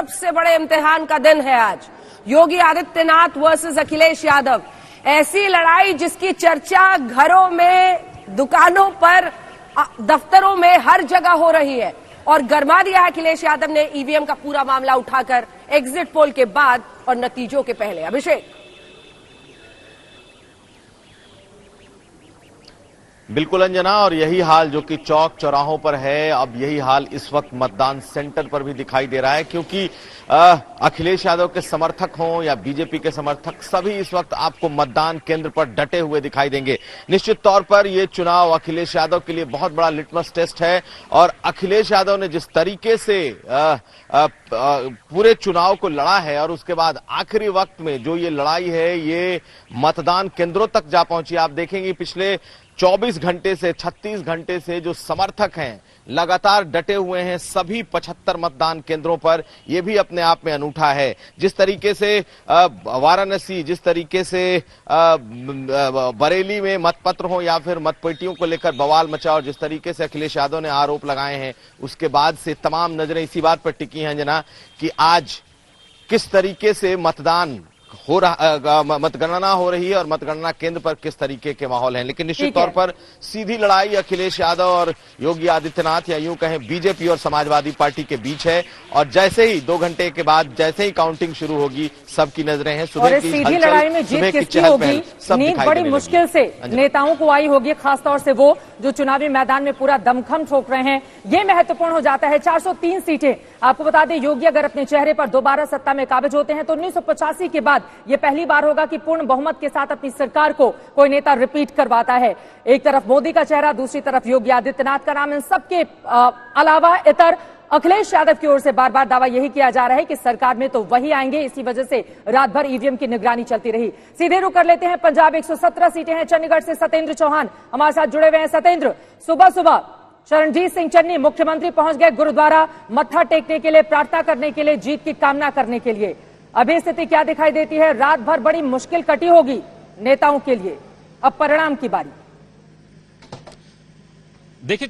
सबसे बड़े इम्तिहान का दिन है आज। योगी आदित्यनाथ वर्सेस अखिलेश यादव, ऐसी लड़ाई जिसकी चर्चा घरों में, दुकानों पर, दफ्तरों में, हर जगह हो रही है। और गरमा दिया है अखिलेश यादव ने ईवीएम का पूरा मामला उठाकर एग्जिट पोल के बाद और नतीजों के पहले। अभिषेक, बिल्कुल अंजना, और यही हाल जो कि चौक चौराहों पर है, अब यही हाल इस वक्त मतदान सेंटर पर भी दिखाई दे रहा है, क्योंकि अखिलेश यादव के समर्थक हों या बीजेपी के समर्थक, सभी इस वक्त आपको मतदान केंद्र पर डटे हुए दिखाई देंगे। निश्चित तौर पर यह चुनाव अखिलेश यादव के लिए बहुत बड़ा लिटमस टेस्ट है, और अखिलेश यादव ने जिस तरीके से पूरे चुनाव को लड़ा है, और उसके बाद आखिरी वक्त में जो ये लड़ाई है ये मतदान केंद्रों तक जा पहुंची। आप देखेंगे पिछले 24 घंटे से, 36 घंटे से जो समर्थक हैं लगातार डटे हुए हैं सभी 75 मतदान केंद्रों पर। यह भी अपने आप में अनूठा है। जिस तरीके से वाराणसी, जिस तरीके से बरेली में मतपत्र हो या फिर मतपेटियों को लेकर बवाल मचा, और जिस तरीके से अखिलेश यादव ने आरोप लगाए हैं, उसके बाद से तमाम नजरें इसी बात पर टिकी हैं जना कि आज किस तरीके से मतदान हो रहा, मतगणना हो रही है और मतगणना केंद्र पर किस तरीके के माहौल हैं। लेकिन निश्चित तौर पर सीधी लड़ाई अखिलेश यादव और योगी आदित्यनाथ, या यूं कहें बीजेपी और समाजवादी पार्टी के बीच है। और जैसे ही 2 घंटे के बाद जैसे ही काउंटिंग शुरू होगी, सबकी नजरें हैं सुबह की सीधी लड़ाई में जीत किसकी होगी, नींद बड़ी मुश्किल से नेताओं को आई होगी, खासतौर से वो जो चुनावी मैदान में पूरा दमखम ठोक रहे हैं। ये महत्वपूर्ण हो जाता है। 403 सीटें, आपको बता दें, योगी अगर अपने चेहरे पर दोबारा सत्ता में काबिज होते हैं तो 1985 के बाद ये पहली बार होगा कि पूर्ण बहुमत के साथ अपनी सरकार को कोई नेता रिपीट करवाता है। एक तरफ मोदी का चेहरा, दूसरी तरफ योगी आदित्यनाथ का नाम। इन सबके अलावा इतर अखिलेश यादव की ओर से बार बार दावा यही किया जा रहा है कि सरकार में तो वही आएंगे। इसी वजह से रात भर ईवीएम की निगरानी चलती रही। सीधे रुक कर लेते हैं पंजाब। 117 सीटें हैं। चंडीगढ़ से सत्येंद्र चौहान हमारे साथ जुड़े हुए हैं। सत्येंद्र, सुबह सुबह चरणजीत सिंह चन्नी मुख्यमंत्री पहुंच गए गुरुद्वारा मत्था टेकने के लिए, प्रार्थना करने के लिए, जीत की कामना करने के लिए। अभी स्थिति क्या दिखाई देती है? रात भर बड़ी मुश्किल कटी होगी नेताओं के लिए, अब परिणाम की बारी। देखिए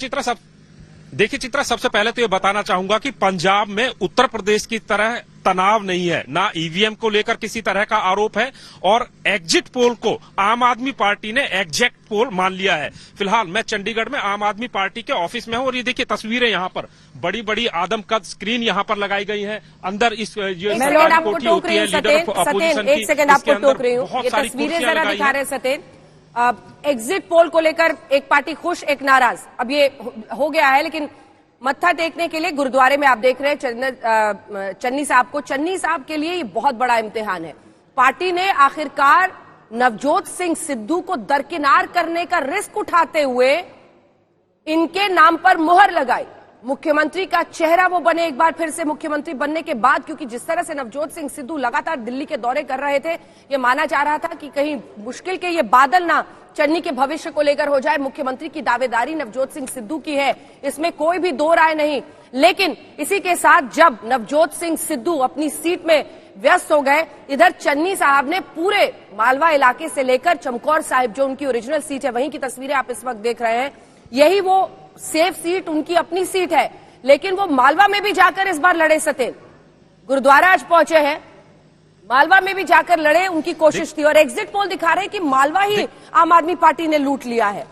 चित्रा, सबसे पहले तो ये बताना चाहूंगा कि पंजाब में उत्तर प्रदेश की तरह तनाव नहीं है, ना ईवीएम को लेकर किसी तरह का आरोप है, और एग्जिट पोल को आम आदमी पार्टी ने एग्जैक्ट पोल मान लिया है। फिलहाल मैं चंडीगढ़ में आम आदमी पार्टी के ऑफिस में हूं, और ये देखिए तस्वीरें यहाँ पर बड़ी बड़ी आदमकद स्क्रीन यहाँ पर लगाई गई है। अंदर इस कोठी होती है लीडर ऑफ अपोजिशन की, एक सेकंड आपको टोक रही हूँ, ये तस्वीरें जरा दिखा रहे हैं सत्येंद्र। एग्जिट पोल को लेकर एक पार्टी खुश, एक नाराज। अब ये हो गया है, लेकिन मत्था टेकने के लिए गुरुद्वारे में आप देख रहे हैं चन्नी साहब को। चन्नी साहब के लिए ये बहुत बड़ा इम्तिहान है। पार्टी ने आखिरकार नवजोत सिंह सिद्धू को दरकिनार करने का रिस्क उठाते हुए इनके नाम पर मुहर लगाई। मुख्यमंत्री का चेहरा वो बने एक बार फिर से मुख्यमंत्री बनने के बाद, क्योंकि जिस तरह से नवजोत सिंह सिद्धू लगातार दिल्ली के दौरे कर रहे थे, ये माना जा रहा था कि कहीं मुश्किल के ये बादल ना चन्नी के भविष्य को लेकर हो जाए। मुख्यमंत्री की दावेदारी नवजोत सिंह सिद्धू की है, इसमें कोई भी दो राय नहीं। लेकिन इसी के साथ जब नवजोत सिंह सिद्धू अपनी सीट में व्यस्त हो गए, इधर चन्नी साहब ने पूरे मालवा इलाके से लेकर चमकौर साहिब, जो उनकी ओरिजिनल सीट है, वहीं की तस्वीरें आप इस वक्त देख रहे हैं, यही वो सेफ सीट, उनकी अपनी सीट है। लेकिन वो मालवा में भी जाकर इस बार लड़े। सत्येंद्र, गुरुद्वारा आज पहुंचे हैं, मालवा में भी जाकर लड़े, उनकी कोशिश थी। और एग्जिट पोल दिखा रहे हैं कि मालवा ही आम आदमी पार्टी ने लूट लिया है।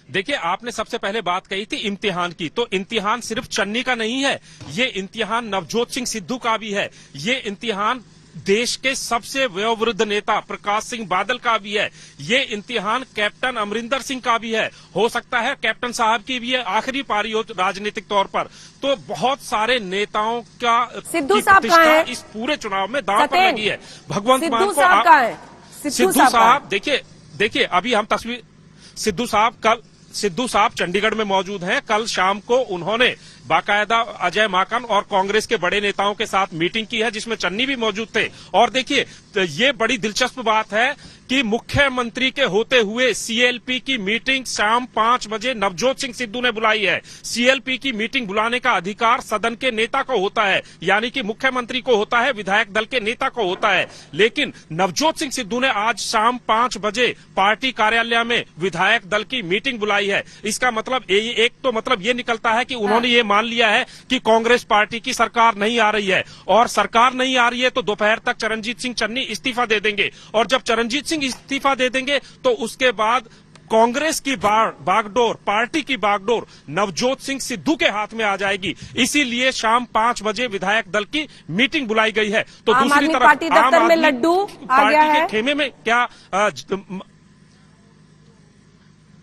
देखिए, आपने सबसे पहले बात कही थी इम्तिहान की, तो इम्तिहान सिर्फ चन्नी का नहीं है, ये इम्तिहान नवजोत सिंह सिद्धू का भी है। ये इम्तिहान देश के सबसे वयोवृद्ध नेता प्रकाश सिंह बादल का भी है। ये इम्तिहान कैप्टन अमरिंदर सिंह का भी है, हो सकता है कैप्टन साहब की भी है आखिरी पारी हो राजनीतिक तौर पर। तो बहुत सारे नेताओं का सिद्धू साहब कहाँ है? इस पूरे चुनाव में दांव पर लगी है। भगवंत मान को सिद्धू साहब देखिए अभी हम तस्वीर, सिद्धू साहब चंडीगढ़ में मौजूद हैं। कल शाम को उन्होंने बाकायदा अजय माकन और कांग्रेस के बड़े नेताओं के साथ मीटिंग की है, जिसमें चन्नी भी मौजूद थे। और देखिए, तो ये बड़ी दिलचस्प बात है कि मुख्यमंत्री के होते हुए सीएलपी की मीटिंग शाम 5 बजे नवजोत सिंह सिद्धू ने बुलाई है। सीएलपी की मीटिंग बुलाने का अधिकार सदन के नेता को होता है, यानी कि मुख्यमंत्री को होता है, विधायक दल के नेता को होता है। लेकिन नवजोत सिंह सिद्धू ने आज शाम 5 बजे पार्टी कार्यालय में विधायक दल की मीटिंग बुलाई आई है। इसका मतलब एक तो मतलब ये निकलता है कि उन्होंने ये मान लिया है कि कांग्रेस पार्टी की सरकार नहीं आ रही है, और सरकार नहीं आ रही है तो दोपहर तक चरणजीत सिंह चन्नी इस्तीफा दे देंगे, और जब चरणजीत सिंह इस्तीफा दे देंगे तो उसके बाद कांग्रेस की बागडोर, पार्टी की बागडोर नवजोत सिंह सिद्धू के हाथ में आ जाएगी। इसीलिए शाम 5 बजे विधायक दल की मीटिंग बुलाई गई है। तो दूसरी तरफ पार्टी दफ्तर में लड्डू आ गया है, खेमे में क्या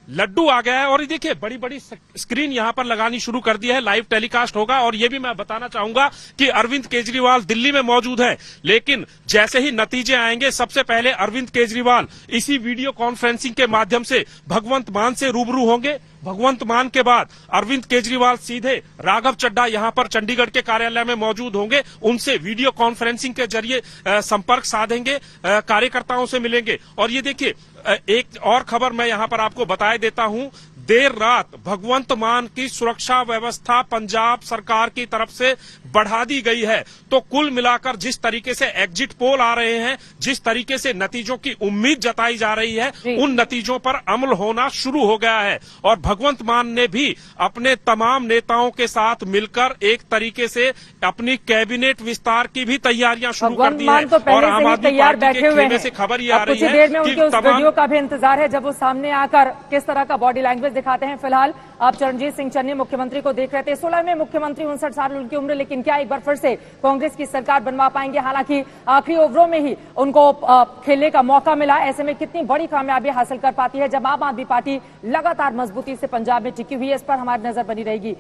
लड्डू आ गया है। और ये देखिए बड़ी बड़ी स्क्रीन यहां पर लगानी शुरू कर दी है, लाइव टेलीकास्ट होगा। और ये भी मैं बताना चाहूंगा कि अरविंद केजरीवाल दिल्ली में मौजूद है, लेकिन जैसे ही नतीजे आएंगे सबसे पहले अरविंद केजरीवाल इसी वीडियो कॉन्फ्रेंसिंग के माध्यम से भगवंत मान से रूबरू होंगे। भगवंत मान के बाद अरविंद केजरीवाल सीधे राघव चड्ढा यहां पर चंडीगढ़ के कार्यालय में मौजूद होंगे, उनसे वीडियो कॉन्फ्रेंसिंग के जरिए संपर्क साधेंगे, कार्यकर्ताओं से मिलेंगे। और ये देखिए एक और खबर मैं यहां पर आपको बताए देता हूं। देर रात भगवंत मान की सुरक्षा व्यवस्था पंजाब सरकार की तरफ से बढ़ा दी गई है। तो कुल मिलाकर जिस तरीके से एग्जिट पोल आ रहे हैं, जिस तरीके से नतीजों की उम्मीद जताई जा रही है, उन नतीजों पर अमल होना शुरू हो गया है। और भगवंत मान ने भी अपने तमाम नेताओं के साथ मिलकर एक तरीके से अपनी कैबिनेट विस्तार की भी तैयारियां शुरू कर दी है। तो और आम आदमी पार्टी के खेमे से खबर ये आ रही है कि वीडियो का भी इंतजार है जब वो सामने आकर किस तरह का बॉडी लैंग्वेज दिखाते हैं। फिलहाल आप चरणजीत सिंह चन्नी मुख्यमंत्री को देख रहे थे। 16वें मुख्यमंत्री, 59 साल उनकी उम्र, लेकिन क्या एक बार फिर से कांग्रेस की सरकार बनवा पाएंगे? हालांकि आखिरी ओवरों में ही उनको खेलने का मौका मिला। ऐसे में कितनी बड़ी कामयाबी हासिल कर पाती है जब आम आदमी पार्टी लगातार मजबूती से पंजाब में टिकी हुई है, इस पर हमारी नजर बनी रहेगी।